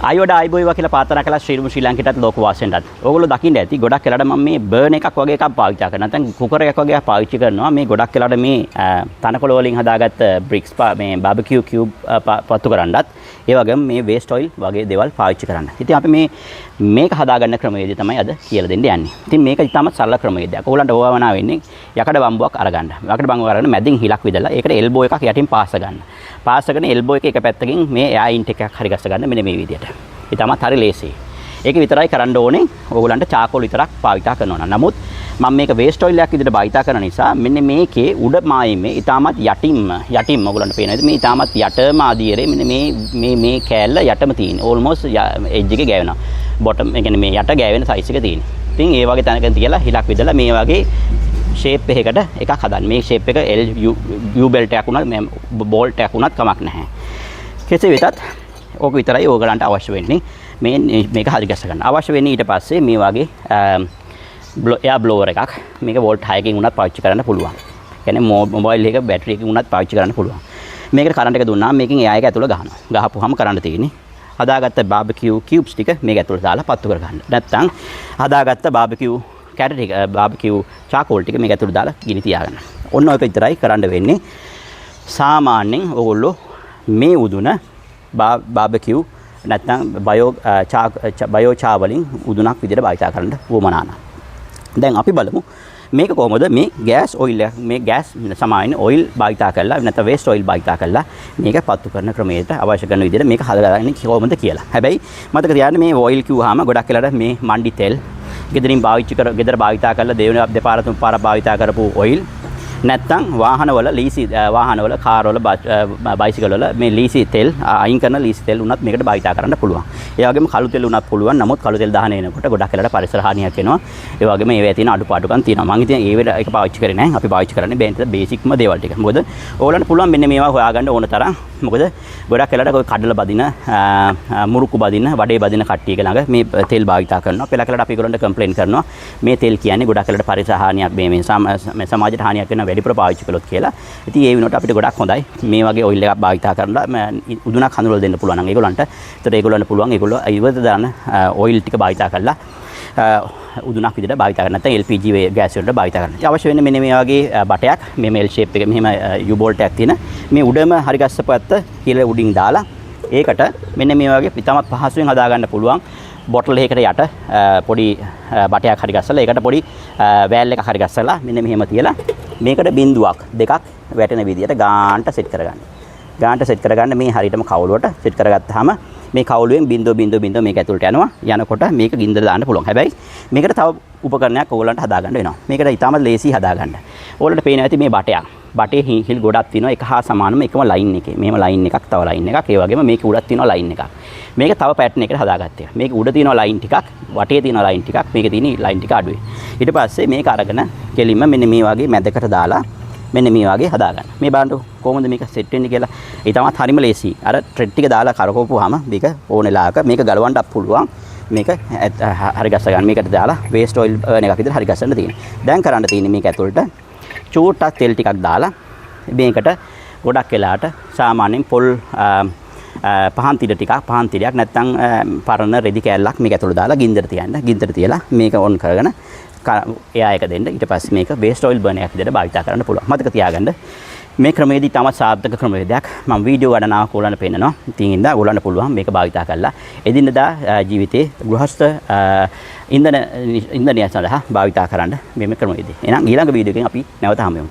ආයෝඩ ආයිබෝයිවා කියලා ප්‍රාර්ථනා කළා ශ්‍රී ලංකාවටත් ලෝක වාසීන්ටත්. ඕගොල්ලෝ දකින්න ඇති ගොඩක් වෙලාවට මම මේ බර්න් එකක් වගේ එකක් පාවිච්චි කරනවා. නැත්නම් කුකර් එකක් වගේ එකක් පාවිච්චි කරනවා. මේ ගොඩක් වෙලාවට මේ තනකොළ වලින් හදාගත්ත බ්‍රික්ස් මේ බාබකියු කියුබ් පත්තු කරන්නත් ඒ වගේම මේ වේස්ට් ඔයිල් වගේ දේවල් පාවිච්චි කරන්න. ඉතින් අපි මේක හදාගන්න ක්‍රමවේදය තමයි අද කියලා දෙන්න යන්නේ. ඉතින් මේක ඉතාමත් සරල ක්‍රමවේදයක්. ඕගොල්ලන්ට ඕවවනා වෙන්නේ යකඩ බම්බුවක් අරගන්න. යකඩ බම්බුව අරගෙන මැදින් හිලක් විදලා ඒකට එල්බෝ එකක් යටින් පාස ගන්න. පාස කරගෙන එල්බෝ එක පැත්තකින් මේ එයා ඉන්ට් එකක් හරි ගස්ස ගන්න මෙන්න මේ විදිහට. ඉතාමත් හරි ලේසියි. ඒක විතරයි කරන්න ඕනේ. ඕගොල්ලන්ට චාකෝල් විතරක් පාවිච්චි කරනවා. නමුත් මම මේක වේස්ට් ඔයිල් එකක් විදිහට භාවිතා කරන නිසා මෙන්න මේකේ උඩ මායිමේ ඉතාමත් යටින්ම ඔයගොල්ලන්ට පේනවාද මේ ඉතාමත් යටම ආදීරේ මෙන්න මේ කෑල්ල යටම තියෙන ඕල්මෝස්ට් එජ් එකේ ගෑවෙනවා බොටම් ඒ කියන්නේ මේ යට ගෑවෙන සයිස් එක තියෙන. ඉතින් ඒ වගේ තැනක තියලා හිලක් විදලා මේ වගේ ෂේප් එකකට එකක් හදන්න. මේ ෂේප් එක L U බෙල්ට් එකක් උනත් මේ බෝල්ට් එකක් උනත් කමක් නැහැ. කෙසේ වෙතත් ඕක විතරයි ඕගලන්ට අවශ්‍ය වෙන්නේ. මේක හරි ගැස ගන්න. අවශ්‍ය වෙන්නේ ඊට පස්සේ මේ වගේ එයා බ්ලෝවර් එකක් මේක වෝල්ට් 6කින් උනත් පාවිච්චි කරන්න පුළුවන්. කියන්නේ මොබයිල් එක බැටරි එකකින් උනත් පාවිච්චි කරන්න පුළුවන්. මේකට කරන්ට් එක දුන්නාම මේකෙන් එයා එක ඇතුළ ගහනවා. ගහපුවාම කරන්න තියෙන්නේ හදාගත්ත බාබකියු කියුබ්ස් ටික මේක ඇතුළට දාලා පත්තු කරගන්න. නැත්නම් හදාගත්ත බාබකියු කැරට් ටික බාබකියු චාකෝල් ටික මේක ඇතුළට දාලා ගිනි තියාගන්න. ඔන්න ඔය විතරයි කරන්න වෙන්නේ. සාමාන්‍යයෙන් ඕගොල්ලෝ මේ උදුන බාබකියු නැත්නම් බයෝ චා වලින් උදුනක් විදිහට භාවිත කරන්න වුවමනාන. දැන් අපි බලමු මේක කොහොමද මේ ගෑස් ඔයිල් මේ ගෑස් සමාන ඔයිල් භාවිත කරලා නැත්නම් වේස්ට් ඔයිල් භාවිත කරලා මේක පත්තු කරන ක්‍රමයට අවශ්‍ය කරන විදිහට මේක හදාගන්නේ කොහොමද කියලා. හැබැයි මතක තියාගන්න මේ ඔයිල් කිව්වහම ගොඩක් වෙලාවට මේ මණ්ඩි තෙල් ගෙදරින් ගෙදර භාවිත කරලා දෙපාර තුන් පාර භාවිත කරපු ඔයිල් නැත්තම් වාහනවල ලීසි වාහනවල කාර්වල බයිසිකල් වල මේ ලීසි තෙල් අයින් කරන ලීසි තෙල් උනත් මේකට භාවිත කරන්න පුළුවන්. ඒ වගේම කළු තෙල් උනත් පුළුවන්. නමුත් කළු තෙල් දහන එනකොට ගොඩක් වෙලාවට පරිසර හානියක් වෙනවා. ඒ වගේම ඒවැය තියෙන අඩුපාඩුකම් තියෙනවා. මම ඉතින් ඒ වෙලාව එක පාවිච්චි කරේ නැහැ. අපි පාවිච්චි කරන්නේ බේසික්ම දේවල් ටික. මොකද ඕගොල්ලන්ට පුළුවන් මෙන්න මේවා හොයාගන්න ඕන තරම්. මොකද ගොඩක් වෙලාවට ඔය කඩල බදින මුරුක්කු බදින වඩේ බදින කට්ටියක ළඟ මේ තෙල් භාවිත කරනවා. පෙළ කලට අපි ඒගොල්ලන්ට කම්ප්ලේන් කරනවා. මේ තෙල් කියන්නේ ගොඩක් වෙලාවට පරිසර හානියක් මේ සමාජයට හානියක් වෙන වැඩිපුර පාවිච්චි කළොත් කියලා. ඉතින් ඒ වෙනකොට අපිට ගොඩක් හොඳයි මේ වගේ ඔයිල් එකක් භාවිත කරලා උදුනක් හඳුනලා දෙන්න පුළුවන් නම් ඒගොල්ලන්ට. ඒතර ඒගොල්ලන්ට පුළුවන් ඒගොල්ලෝ ඉවත දාන ඔයිල් ටික භාවිත කරලා උදුනක් විදිහට භාවිත කරන්න නැත්නම් LPG ගෑස් වලට භාවිත කරන්න. ඉතින් අවශ්‍ය වෙන්නේ මෙන්න මේ වගේ බටයක් මේ L shape එක මෙහෙම U bolt එකක් තියෙන මේ උඩම හරි ගස්සපු ඇත්ත කියලා උඩින් දාලා ඒකට මෙන්න මේ වගේ ඉතාමත් පහසුවෙන් හදා ගන්න පුළුවන් බොටල් එකකට යට පොඩි බටයක් හරි ගස්සලා ඒකට පොඩි වෑල් එකක් හරි ගස්සලා මෙන්න මෙහෙම තියලා මේකට බිඳුවක් දෙකක් වැටෙන විදිහට ගාන්ට සෙට් කරගන්න. ගාන්ට සෙට් කරගන්න මේ හරියටම කවුලුවට සෙට් කරගත්තාම මේ කවුලුවෙන් බිඳුව මේක ඇතුළට යනවා. යනකොට මේක ගින්දර දාන්න පුළුවන්. හැබැයි මේකට තව උපකරණයක් ඕගොල්ලන්ට හදාගන්න වෙනවා. මේකට ඉතාමත් ලේසි හදාගන්න. ඕගොල්ලන්ට පේන ඇති මේ බටයක්. බටේ හිල් ගොඩක් තියෙනවා. එක හා සමානම එකම ලයින් එකේ. මෙහෙම ලයින් එකක් තව ලයින් එකක්. ඒ වගේම මේක උඩක් තියෙනවා ලයින් එකක්. මේක තව පැටර්න් එකකට හදාගත්තා. මේක උඩ තියෙනවා ලයින් ටිකක්, වටේ තියෙනවා ලයින් ටිකක්, මේකේ තියෙන ලයින් ටික අඩුයි. ඊට පස්සේ මේක අරගෙන කෙලින්ම මෙන්න මේ වගේ මැදකට දාලා මෙන්න මේ වගේ හදාගන්න. මේ බලන්න කොහොමද මේක සෙට් වෙන්නේ කියලා. ඒ තමත් හරිම ලේසි. අර ට්‍රෙඩ් ටික දාලා කරකවපුවාම මේක ඕන වෙලාවක මේක ගලවන්නත් පුළුවන්. මේක හරි ගස්ස ගන්න. මේකට දාලා වේස්ට් ඔයිල් එකක් විතර හරි ගස්සන්න තියෙනවා. දැන් කරන්න තියෙන්නේ මේක ඇතුළට චූට්ටක් තෙල් ටිකක් දාලා මේකට ගොඩක් වෙලාවට සාමාන්‍යයෙන් පොල් පහන් තිරයක් නැත්නම් පරණ රෙදි කෑල්ලක් මේක ඇතුළට දාලා ගින්දර තියන්න. ගින්දර තියලා මේක ඔන් කරගෙන එයා එක දෙන්න. ඊට පස්සේ මේක වේස්ට් ඔයිල් බර්නර් එකක් විදිහට භාවිත කරන්න පුළුවන්. මතක තියාගන්න මේ ක්‍රමයේදී තමයි සාර්ථක ක්‍රමවේදයක්. මම වීඩියෝ ගණනාවක් ඕගොල්ලන්ට පෙන්නනවා. ඉතින් ඉඳලා ඕගොල්ලන්ට පුළුවන් මේක භාවිත කරලා එදිනදා ජීවිතේ ගෘහස්ත ඉන්ධනය සඳහා භාවිත කරන්න මේ ක්‍රමවේදී. එහෙනම් ඊළඟ වීඩියෝ එකෙන් අපි නැවත හමු වෙමු.